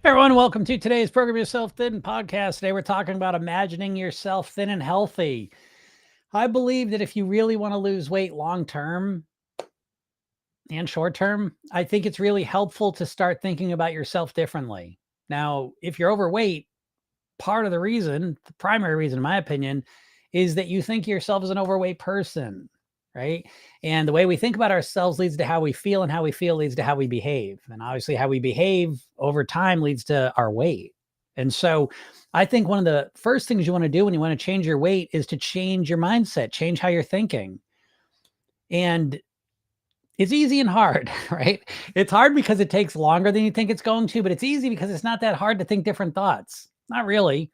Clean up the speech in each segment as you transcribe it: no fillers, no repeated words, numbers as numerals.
Everyone, welcome to today's Program Yourself Thin podcast. Today we're talking about imagining yourself thin and healthy. I believe that if you really want to lose weight long term and short term, I think it's really helpful to start thinking about yourself differently. Now, if you're overweight, part of the reason, the primary reason, in my opinion, is that you think of yourself as an overweight person, right? And the way we think about ourselves leads to how we feel, and how we feel leads to how we behave. And obviously, how we behave over time leads to our weight. And so I think one of the first things you want to do when you want to change your weight is to change your mindset, change how you're thinking. And it's easy and hard, right? It's hard because it takes longer than you think it's going to, but it's easy because it's not that hard to think different thoughts. Not really.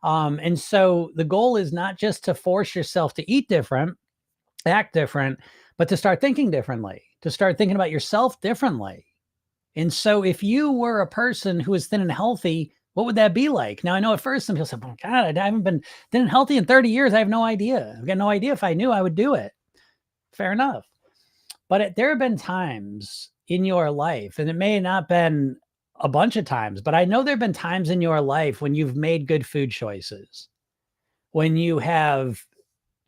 And so the goal is not just to force yourself to eat different, act different, but to start thinking differently, to start thinking about yourself differently. And so if you were a person who is thin and healthy, what would that be like? Now, I know at first some people say, oh, God, I haven't been thin and healthy in 30 years. I have no idea. I've got no idea. If I knew, I would do it. Fair enough. But there have been times in your life, and it may not been a bunch of times, but I know there have been times in your life when you've made good food choices, when you have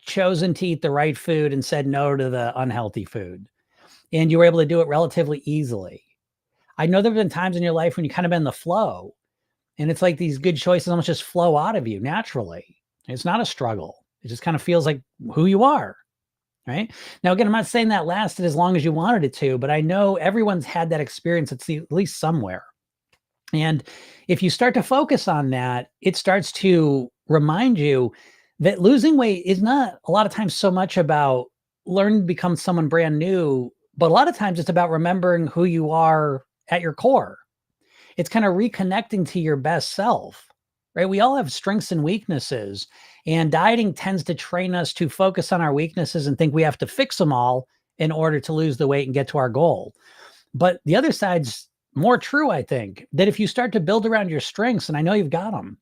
chosen to eat the right food and said no to the unhealthy food, and you were able to do it relatively easily. I know there have been times in your life when you kind of been in the flow, and it's like these good choices almost just flow out of you naturally. It's not a struggle. It just kind of feels like who you are. Right. Now, again, I'm not saying that lasted as long as you wanted it to, but I know everyone's had that experience at least somewhere. And if you start to focus on that, it starts to remind you that losing weight is not a lot of times so much about learning to become someone brand new, but a lot of times it's about remembering who you are at your core. It's kind of reconnecting to your best self, right? We all have strengths and weaknesses, and dieting tends to train us to focus on our weaknesses and think we have to fix them all in order to lose the weight and get to our goal. But the other side's more true, I think, that if you start to build around your strengths, and I know you've got them,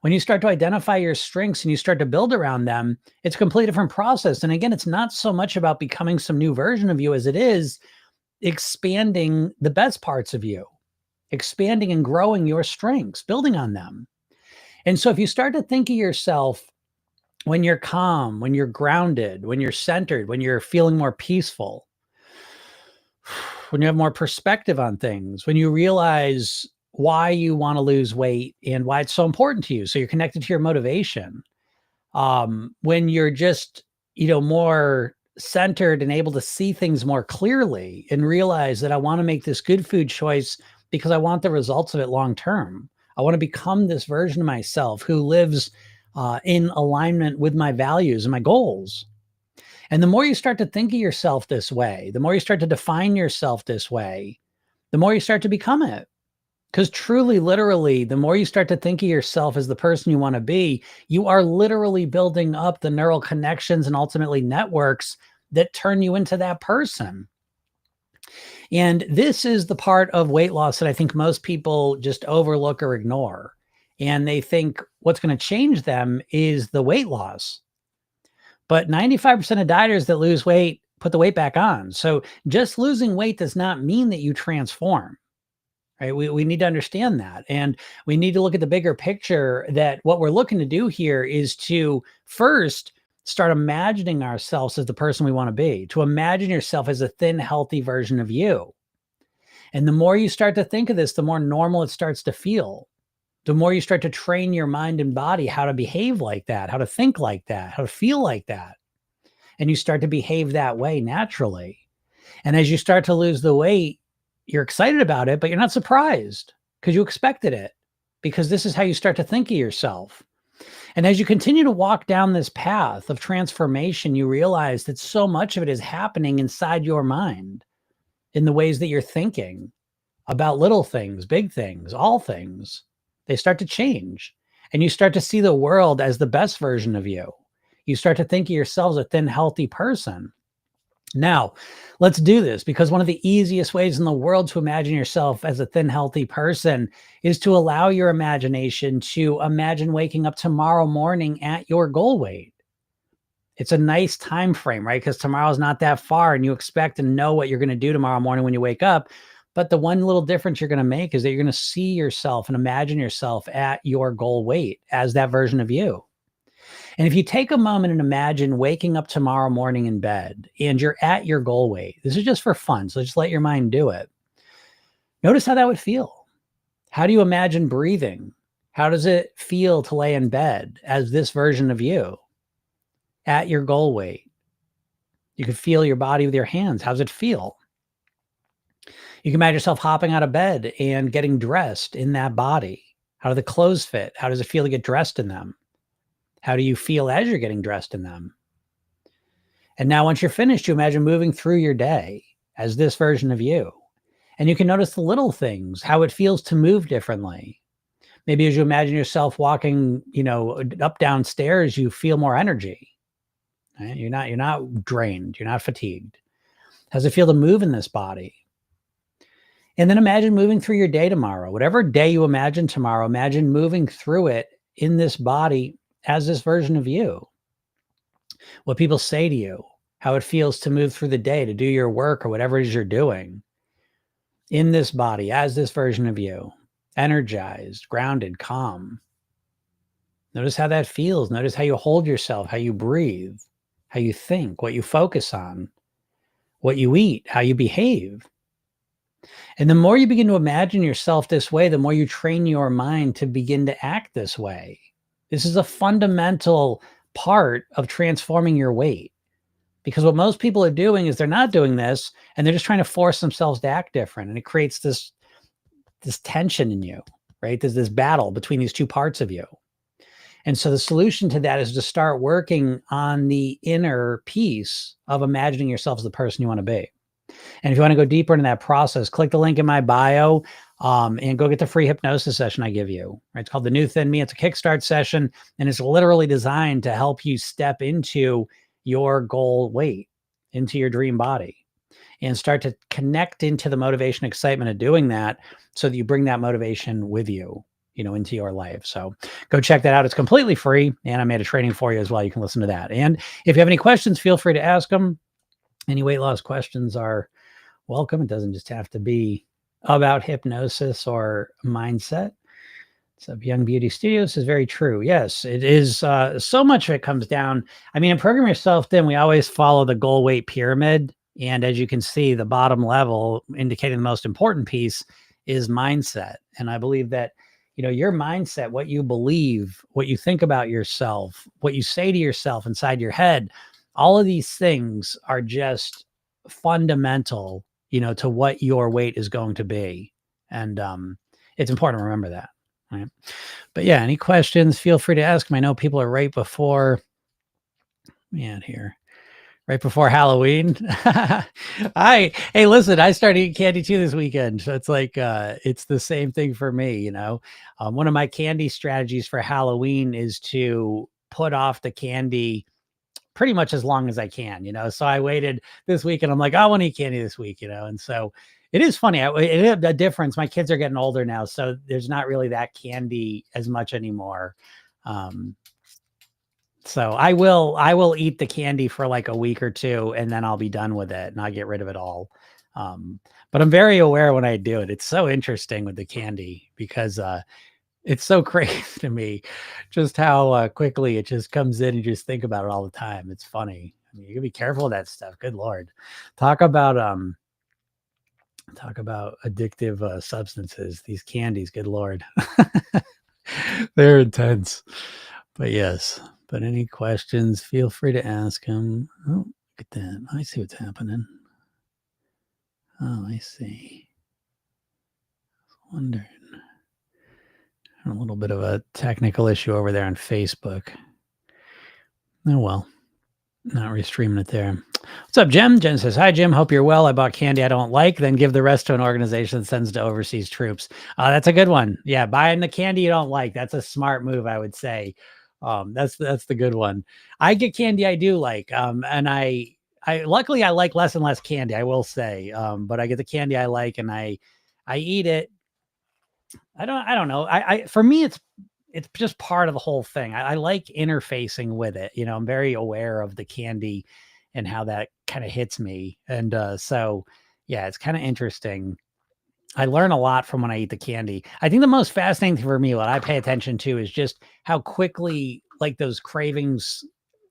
when you start to identify your strengths and you start to build around them, it's a completely different process. And again, it's not so much about becoming some new version of you as it is expanding the best parts of you, expanding and growing your strengths, building on them. And so if you start to think of yourself when you're calm, when you're grounded, when you're centered, when you're feeling more peaceful, when you have more perspective on things, when you realize why you want to lose weight and why it's so important to you. So you're connected to your motivation. When you're just, more centered and able to see things more clearly and realize that I want to make this good food choice because I want the results of it long term. I want to become this version of myself who lives in alignment with my values and my goals. And the more you start to think of yourself this way, the more you start to define yourself this way, the more you start to become it. Because truly, literally, the more you start to think of yourself as the person you want to be, you are literally building up the neural connections and ultimately networks that turn you into that person. And this is the part of weight loss that I think most people just overlook or ignore. And they think what's going to change them is the weight loss. But 95% of dieters that lose weight put the weight back on. So just losing weight does not mean that you transform. Right. We need to understand that. And we need to look at the bigger picture that what we're looking to do here is to first start imagining ourselves as the person we want to be, to imagine yourself as a thin, healthy version of you. And the more you start to think of this, the more normal it starts to feel. The more you start to train your mind and body how to behave like that, how to think like that, how to feel like that. And you start to behave that way naturally. And as you start to lose the weight, you're excited about it, but you're not surprised because you expected it, because this is how you start to think of yourself. And as you continue to walk down this path of transformation, you realize that so much of it is happening inside your mind in the ways that you're thinking about little things, big things, all things. They start to change, and you start to see the world as the best version of you. You start to think of yourself as a thin, healthy person. Now, let's do this, because one of the easiest ways in the world to imagine yourself as a thin, healthy person is to allow your imagination to imagine waking up tomorrow morning at your goal weight. It's a nice time frame, right? Because tomorrow's not that far and you expect to know what you're going to do tomorrow morning when you wake up. But the one little difference you're going to make is that you're going to see yourself and imagine yourself at your goal weight as that version of you. And if you take a moment and imagine waking up tomorrow morning in bed and you're at your goal weight, this is just for fun. So just let your mind do it. Notice how that would feel. How do you imagine breathing? How does it feel to lay in bed as this version of you at your goal weight? You can feel your body with your hands. How does it feel? You can imagine yourself hopping out of bed and getting dressed in that body. How do the clothes fit? How does it feel to get dressed in them? How do you feel as you're getting dressed in them? And now once you're finished, you imagine moving through your day as this version of you. And you can notice the little things, how it feels to move differently. Maybe as you imagine yourself walking, up downstairs, you feel more energy. Right? You're not drained. You're not fatigued. How does it feel to move in this body? And then imagine moving through your day tomorrow. Whatever day you imagine tomorrow, imagine moving through it in this body as this version of you. What people say to you, how it feels to move through the day, to do your work or whatever it is you're doing in this body as this version of you, energized, grounded, calm. Notice how that feels. Notice how you hold yourself, how you breathe, how you think, what you focus on, what you eat, how you behave. And the more you begin to imagine yourself this way, the more you train your mind to begin to act this way. This is a fundamental part of transforming your weight. Because what most people are doing is they're not doing this and they're just trying to force themselves to act different. And it creates this tension in you, right? There's this battle between these two parts of you. And so the solution to that is to start working on the inner piece of imagining yourself as the person you want to be. And if you want to go deeper into that process, click the link in my bio and go get the free hypnosis session I give you. Right? It's called The New Thin Me. It's a kickstart session, and it's literally designed to help you step into your goal weight, into your dream body, and start to connect into the motivation, excitement of doing that so that you bring that motivation with you, into your life. So go check that out. It's completely free. And I made a training for you as well. You can listen to that. And if you have any questions, feel free to ask them. Any weight loss questions are welcome. It doesn't just have to be about hypnosis or mindset. So Young Beauty Studios is very true. Yes, it is. So much of it comes down. I mean, in Program Yourself Thin, we always follow the goal weight pyramid. And as you can see, the bottom level, indicating the most important piece, is mindset. And I believe that, your mindset, what you believe, what you think about yourself, what you say to yourself inside your head, all of these things are just fundamental, to what your weight is going to be. And it's important to remember that. Right. But yeah, any questions, feel free to ask them. I know people are right before Halloween. Hey, listen, I started eating candy too this weekend. So it's like, it's the same thing for me. One of my candy strategies for Halloween is to put off the candy pretty much as long as I can, so I waited this week and I'm like, I want to eat candy this week, and so it is funny. It had a difference. My kids are getting older now, so there's not really that candy as much anymore. So I will eat the candy for like a week or two and then I'll be done with it and I'll get rid of it all. But I'm very aware when I do it. It's so interesting with the candy because it's so crazy to me just how quickly it just comes in and you just think about it all the time. It's funny. I mean, you gotta be careful with that stuff. Good Lord. Talk about addictive substances, these candies. Good Lord. They're intense. But yes. But any questions, feel free to ask them. Oh, look at that. I see what's happening. Oh, I see. Wondering. A little bit of a technical issue over there on Facebook. Oh, well. Not restreaming it there. What's up, Jim? Jen says, hi, Jim. Hope you're well. I bought candy I don't like, then give the rest to an organization that sends to overseas troops. That's a good one. Yeah, buying the candy you don't like. That's a smart move, I would say. That's the good one. I get candy I do like. And I luckily I like less and less candy, I will say. But I get the candy I like and I eat it. I don't know. For me, it's just part of the whole thing. I like interfacing with it. I'm very aware of the candy and how that kind of hits me. And so, yeah, it's kind of interesting. I learn a lot from when I eat the candy. I think the most fascinating thing for me, what I pay attention to, is just how quickly, like, those cravings,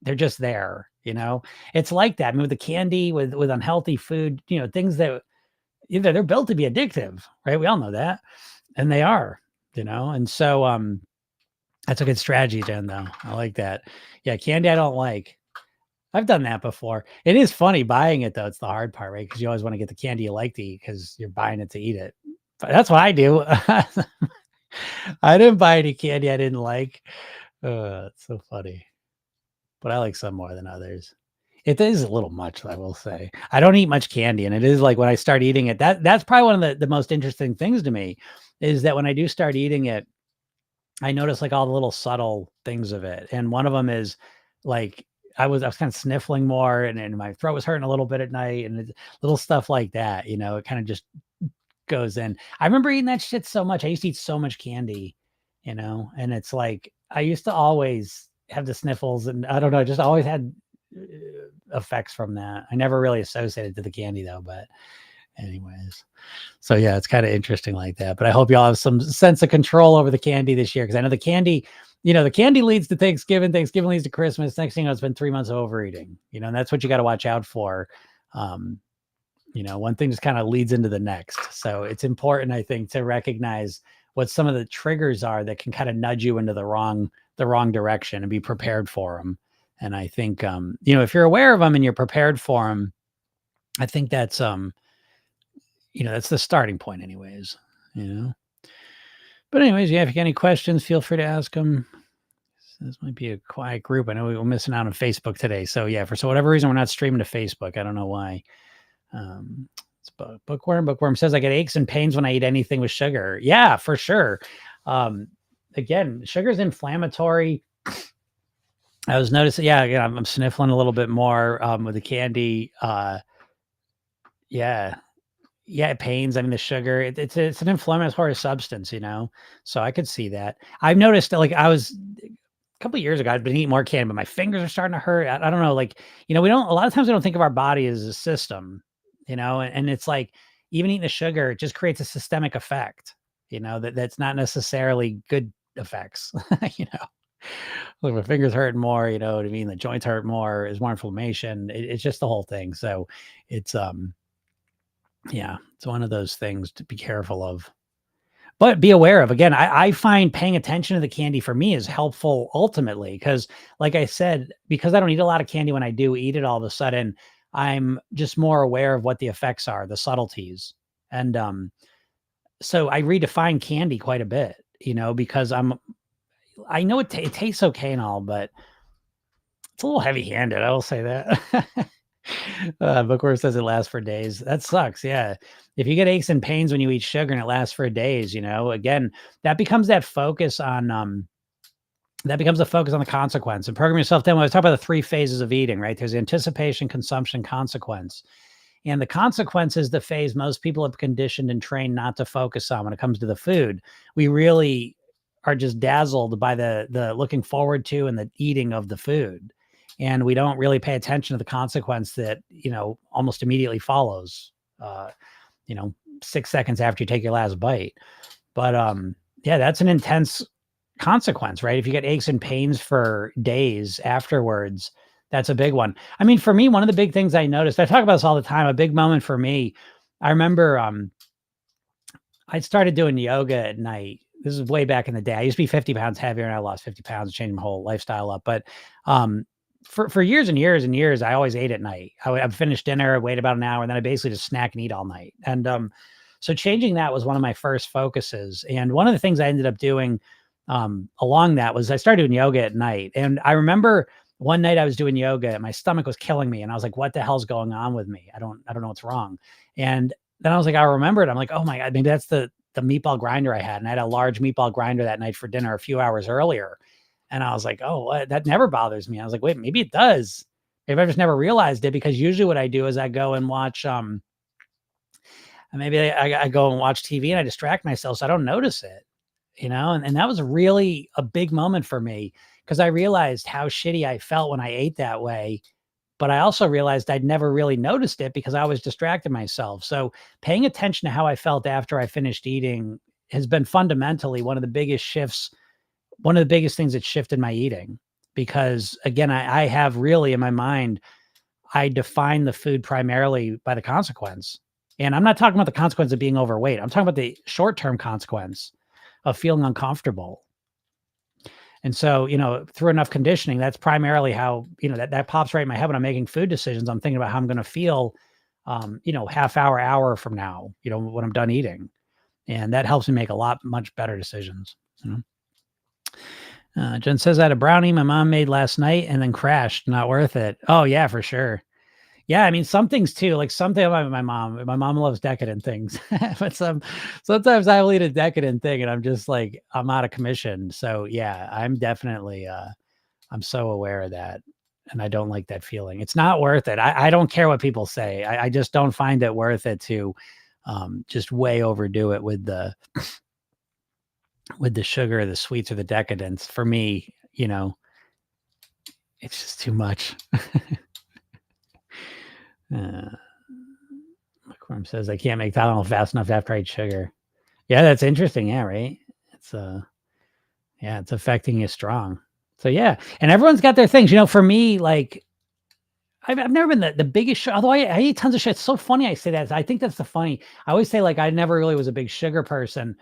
they're just there. It's like that. I mean, with the candy, with unhealthy food, things that either they're built to be addictive, right? We all know that, and they are. And so that's a good strategy, Jen. Though I like that. Yeah, candy I don't like. I've done that before. It is funny buying it though. It's the hard part, right? Because you always want to get the candy you like to eat because you're buying it to eat it. But that's what I do. I didn't buy any candy I didn't like. It's so funny. But I like some more than others. It is a little much, I will say. I don't eat much candy, and it is like when I start eating it, that's probably one of the most interesting things to me is that when I do start eating it, I notice like all the little subtle things of it. And one of them is like I was kind of sniffling more and my throat was hurting a little bit at night and little stuff like that, it kind of just goes in. I remember eating that shit so much. I used to eat so much candy, and it's like I used to always have the sniffles and I don't know, just always had effects from that. I never really associated to the candy though, but anyways. So yeah, it's kind of interesting like that. But I hope y'all have some sense of control over the candy this year because I know the candy leads to Thanksgiving. Thanksgiving leads to Christmas. Next thing you know, it's been 3 months of overeating. And that's what you got to watch out for. One thing just kind of leads into the next. So it's important, I think, to recognize what some of the triggers are that can kind of nudge you into the wrong direction and be prepared for them. And I think, if you're aware of them and you're prepared for them, I think that's that's the starting point anyways. But anyways, yeah, if you got any questions, feel free to ask them. This might be a quiet group. I know we were missing out on Facebook today. So yeah, for whatever reason, we're not streaming to Facebook. I don't know why. It's Bookworm says I get aches and pains when I eat anything with sugar. Yeah, for sure. Again, sugar's inflammatory. I was noticing, yeah, I'm sniffling a little bit more with the candy. Yeah, it pains. I mean, the sugar, it's an inflammatory substance, so I could see that. I've noticed that, like, I was a couple of years ago, I'd been eating more candy, but my fingers are starting to hurt. I don't know, like, a lot of times we don't think of our body as a system, and it's like, even eating the sugar, it just creates a systemic effect, that's not necessarily good effects, like my fingers hurting more, you know what I mean? The joints hurt more, there's more inflammation. It's just the whole thing. So it's, yeah, it's one of those things to be careful of, but be aware of. Again, I find paying attention to the candy for me is helpful ultimately because, like I said, because I don't eat a lot of candy, when I do eat it, all of a sudden I'm just more aware of what the effects are, the subtleties. And so I redefine candy quite a bit, because I know it tastes okay and all, but it's a little heavy-handed. I will say that. Bookworm says it lasts for days. That sucks. Yeah. If you get aches and pains when you eat sugar and it lasts for days, again, that becomes that focus on, that becomes a focus on the consequence. And program yourself then, when I talk about the 3 phases of eating, right? There's anticipation, consumption, consequence. And the consequence is the phase most people have conditioned and trained not to focus on when it comes to the food. We really are just dazzled by the looking forward to and the eating of the food. And we don't really pay attention to the consequence that, almost immediately follows, 6 seconds after you take your last bite. But yeah, that's an intense consequence, right? If you get aches and pains for days afterwards, that's a big one. I mean, for me, one of the big things I noticed, I talk about this all the time, a big moment for me, I remember I started doing yoga at night. This is way back in the day. I used to be 50 pounds heavier and I lost 50 pounds, changed my whole lifestyle up. But for years and years and years, I always ate at night. I'd finish dinner, wait about an hour, and then I basically just snack and eat all night. And so changing that was one of my first focuses. And one of the things I ended up doing along that was I started doing yoga at night. And I remember one night I was doing yoga and my stomach was killing me. And I was like, what the hell's going on with me? I don't know what's wrong. And then I was like, I remembered. I'm like, oh my God, maybe that's the meatball grinder I had. And I had a large meatball grinder that night for dinner a few hours earlier. And I was like, oh, what? That never bothers me. I was like, wait, maybe it does. Maybe I just never realized it, because usually what I do is I go and watch, maybe I go and watch TV and I distract myself so I don't notice it, and that was really a big moment for me, because I realized how shitty I felt when I ate that way. but I also realized I'd never really noticed it because I was distracting myself. So paying attention to how I felt after I finished eating has been fundamentally one of the biggest shifts, one of the biggest things that shifted my eating. Because again, I have really in my mind, I define the food primarily by the consequence. And I'm not talking about the consequence of being overweight. I'm talking about the short-term consequence of feeling uncomfortable. And so, through enough conditioning, that's primarily how, that pops right in my head when I'm making food decisions. I'm thinking about how I'm going to feel, half hour from now, when I'm done eating. And that helps me make much better decisions. Jen says I had a brownie my mom made last night and then crashed. Not worth it. Oh yeah, for sure. Yeah, I mean, some things too, like something about my mom. My mom loves decadent things, but sometimes I will eat a decadent thing, and I'm just like, I'm out of commission. So yeah, I'm definitely, I'm so aware of that, and I don't like that feeling. It's not worth it. I don't care what people say. I just don't find it worth it to, just way overdo it with the sugar, the sweets, or the decadence. For me, it's just too much. Quorum says I can't make Tylenol fast enough after I eat sugar. Yeah, that's interesting. Yeah, right. It's it's affecting you strong. So yeah, and everyone's got their things. For me, like I've never been the biggest although I eat tons of shit. It's so funny I say that. I think that's the funny. I always say like I never really was a big sugar person,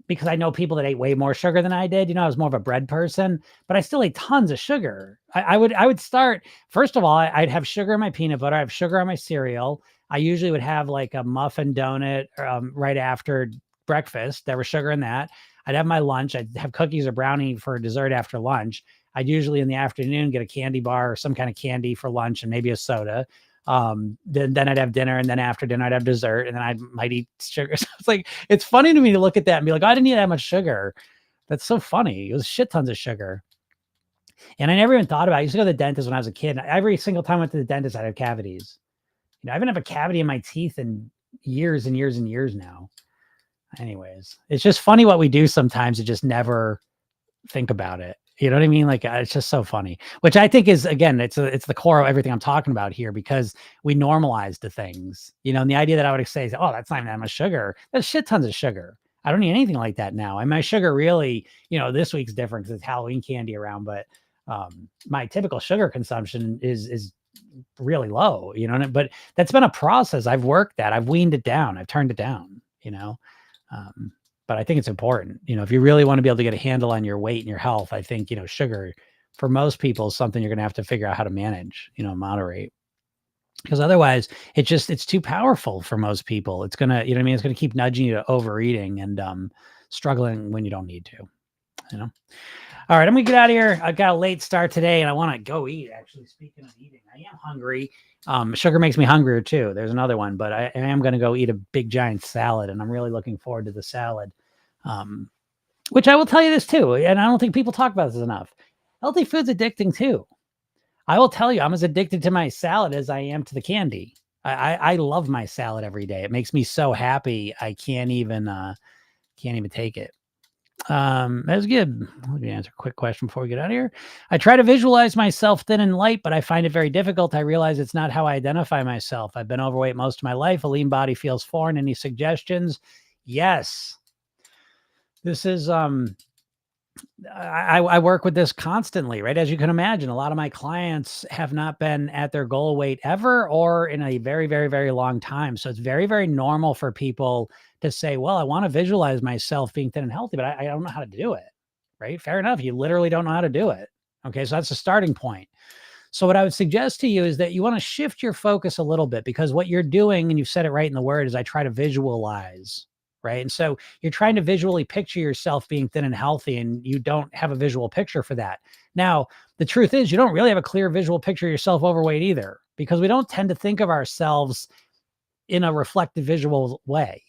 because I know people that ate way more sugar than I did. I was more of a bread person, but I still ate tons of sugar. I would start, first of all, I'd have sugar in my peanut butter. I have sugar on my cereal. I usually would have like a muffin donut right after breakfast. There was sugar in that. I'd have my lunch. I'd have cookies or brownie for dessert after lunch. I'd usually in the afternoon get a candy bar or some kind of candy for lunch and maybe a soda. Then I'd have dinner, and then after dinner I'd have dessert, and then I might eat sugar. So it's like, it's funny to me to look at that and be like, oh, I didn't eat that much sugar. That's so funny. It was shit tons of sugar. And I never even thought about it. I used to go to the dentist when I was a kid. Every single time I went to the dentist, I'd have cavities. I haven't had a cavity in my teeth in years and years and years now. Anyways, it's just funny what we do sometimes to just never think about it. You know what I mean? Like, it's just so funny, which I think is, again, it's the core of everything I'm talking about here, because we normalize the things, and the idea that I would say, oh, that's not even that much sugar. That's shit tons of sugar. I don't eat anything like that now. And my sugar really, this week's different because it's Halloween candy around, but my typical sugar consumption is really low, but that's been a process. I've worked that. I've weaned it down. I've turned it down, but I think it's important, if you really want to be able to get a handle on your weight and your health. I think, sugar for most people is something you're going to have to figure out how to manage, moderate, because otherwise it's too powerful for most people. It's going to, it's going to keep nudging you to overeating and struggling when you don't need to, All right, I'm gonna get out of here. I got a late start today and I want to go eat. Actually, speaking of eating, I am hungry. Sugar makes me hungrier too. There's another one, but I am going to go eat a big giant salad, and I'm really looking forward to the salad. Which I will tell you this too, and I don't think people talk about this enough. Healthy food's addicting too. I will tell you, I'm as addicted to my salad as I am to the candy. I love my salad every day. It makes me so happy. I can't even take it. That's good. Let me answer a quick question before we get out of here. I try to visualize myself thin and light, but I find it very difficult. I realize it's not how I identify myself. I've been overweight most of my life. A lean body feels foreign. Any suggestions? Yes. This is, I work with this constantly, right? As you can imagine, a lot of my clients have not been at their goal weight ever, or in a very, very, very long time. So it's very, very normal for people to say, well, I want to visualize myself being thin and healthy, but I don't know how to do it, right? Fair enough. You literally don't know how to do it. Okay. So that's the starting point. So what I would suggest to you is that you want to shift your focus a little bit, because what you're doing, and you've said it right in the word, is I try to visualize, right? And so you're trying to visually picture yourself being thin and healthy, and you don't have a visual picture for that. Now, the truth is, you don't really have a clear visual picture of yourself overweight either, because we don't tend to think of ourselves in a reflective visual way.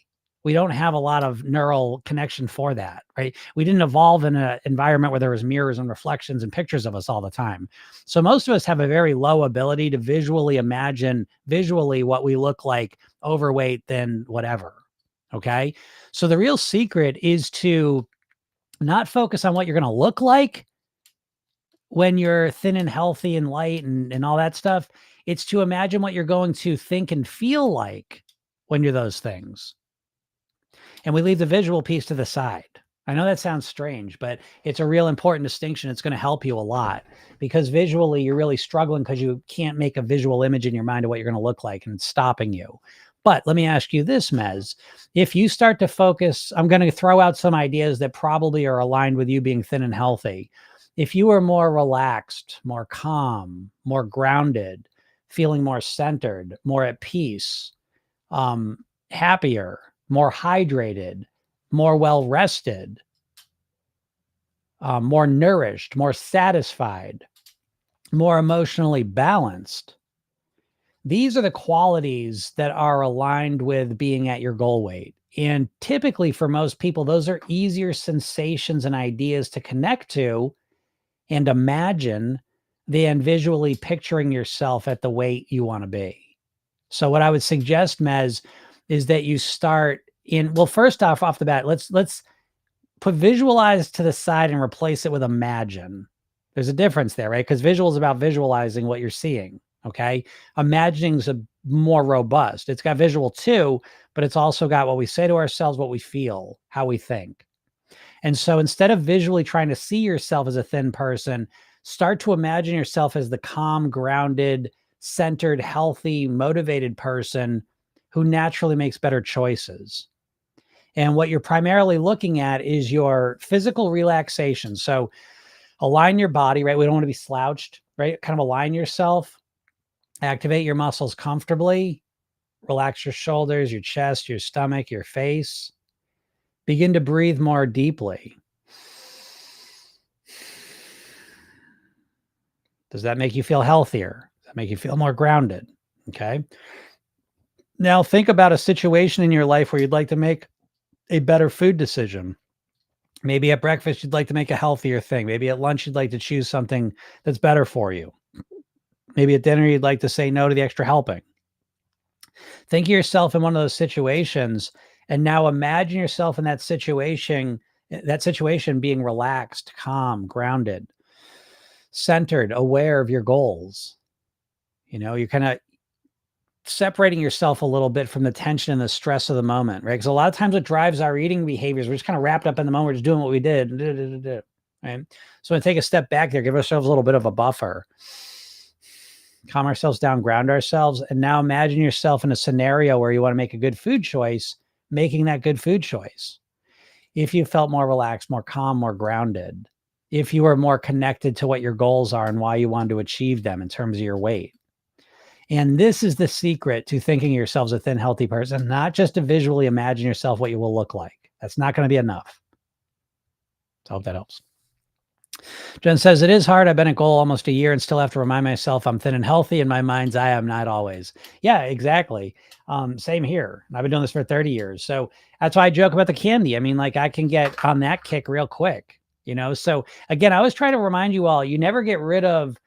We don't have a lot of neural connection for that, right? We didn't evolve in an environment where there was mirrors and reflections and pictures of us all the time. So most of us have a very low ability to visually imagine what we look like, overweight, thin, whatever. Okay. So the real secret is to not focus on what you're going to look like when you're thin and healthy and light and all that stuff. It's to imagine what you're going to think and feel like when you're those things. And we leave the visual piece to the side. I know that sounds strange, but it's a real important distinction. It's going to help you a lot because visually you're really struggling because you can't make a visual image in your mind of what you're going to look like, and it's stopping you. But let me ask you this, Mez. If you start to focus, I'm going to throw out some ideas that probably are aligned with you being thin and healthy. If you are more relaxed, more calm, more grounded, feeling more centered, more at peace, happier, more hydrated, more well rested, more nourished, more satisfied, more emotionally balanced. These are the qualities that are aligned with being at your goal weight. And typically for most people, those are easier sensations and ideas to connect to and imagine than visually picturing yourself at the weight you want to be. So what I would suggest, Mez, is that you start in, well, first off the bat, let's put visualize to the side and replace it with imagine. There's a difference there, right? Because visual is about visualizing what you're seeing. Okay. Imagining is a more robust. It's got visual too, but it's also got what we say to ourselves, what we feel, how we think. And so instead of visually trying to see yourself as a thin person, start to imagine yourself as the calm, grounded, centered, healthy, motivated person who naturally makes better choices. And what you're primarily looking at is your physical relaxation. So align your body, right? We don't want to be slouched, right? Kind of align yourself, activate your muscles comfortably, relax your shoulders, your chest, your stomach, your face. Begin to breathe more deeply. Does that make you feel healthier? Does that make you feel more grounded? Okay. Now think about a situation in your life where you'd like to make a better food decision. Maybe at breakfast, you'd like to make a healthier thing. Maybe at lunch, you'd like to choose something that's better for you. Maybe at dinner, you'd like to say no to the extra helping. Think of yourself in one of those situations and now imagine yourself in that situation being relaxed, calm, grounded, centered, aware of your goals. You know, you're kind of separating yourself a little bit from the tension and the stress of the moment, right? Because a lot of times what drives our eating behaviors, we're just kind of wrapped up in the moment, we're just doing what we did, right? So we take a step back there, give ourselves a little bit of a buffer, calm ourselves down, ground ourselves, and now imagine yourself in a scenario where you want to make a good food choice, making that good food choice. If you felt more relaxed, more calm, more grounded, if you were more connected to what your goals are and why you want to achieve them in terms of your weight. And this is the secret to thinking of yourself as a thin, healthy person, not just to visually imagine yourself what you will look like. That's not going to be enough. So I hope that helps. Jen says, it is hard. I've been at goal almost a year and still have to remind myself I'm thin and healthy. In my mind's eye, I'm not always. Yeah, exactly. Same here. I've been doing this for 30 years. So that's why I joke about the candy. I mean, like I can get on that kick real quick, you know? So again, I always try to remind you all, you never get rid of,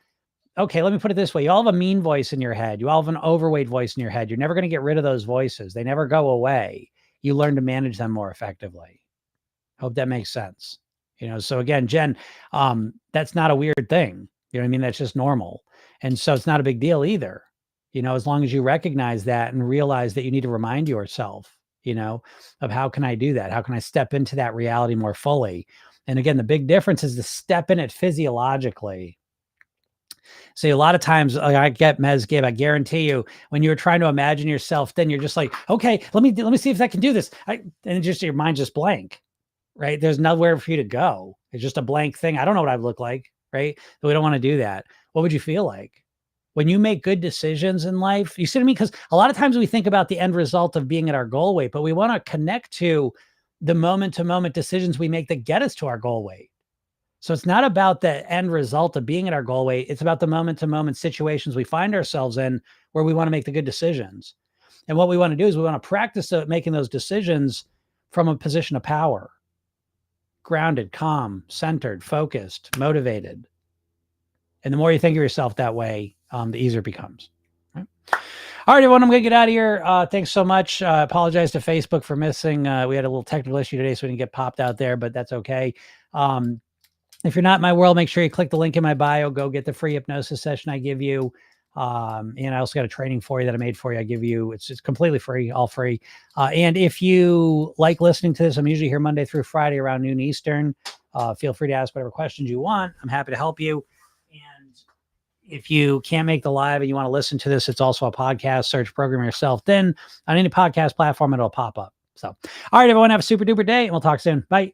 okay, let me put it this way. You all have a mean voice in your head. You all have an overweight voice in your head. You're never going to get rid of those voices. They never go away. You learn to manage them more effectively. Hope that makes sense. You know, so again, Jen, that's not a weird thing. You know what I mean? That's just normal. And so it's not a big deal either. You know, as long as you recognize that and realize that you need to remind yourself, you know, of how can I do that? How can I step into that reality more fully? And again, the big difference is to step in it physiologically. See, a lot of times I get Mez Gabe, I guarantee you, when you're trying to imagine yourself, then you're just like, okay, let me see if I can do this. And just your mind just blank, right? There's nowhere for you to go. It's just a blank thing. I don't know what I'd look like, right? But we don't want to do that. What would you feel like? When you make good decisions in life, you see what I mean? Because a lot of times we think about the end result of being at our goal weight, but we want to connect to the moment to moment decisions we make that get us to our goal weight. So it's not about the end result of being at our goal weight. It's about the moment to moment situations we find ourselves in where we want to make the good decisions. And what we want to do is we want to practice making those decisions from a position of power, grounded, calm, centered, focused, motivated. And the more you think of yourself that way, the easier it becomes. All right, everyone, I'm going to get out of here. Thanks so much. Apologize to Facebook for missing. We had a little technical issue today, so we didn't get popped out there, but that's okay. If you're not in my world, make sure you click the link in my bio. Go get the free hypnosis session I give you. And I also got a training for you that I made for you. I give you, it's completely free, all free. And if you like listening to this, I'm usually here Monday through Friday around noon Eastern. Feel free to ask whatever questions you want. I'm happy to help you. And if you can't make the live and you want to listen to this, it's also a podcast. Search Program Yourself Thin on any podcast platform, and it'll pop up. So, all right, everyone, have a super duper day, and we'll talk soon. Bye.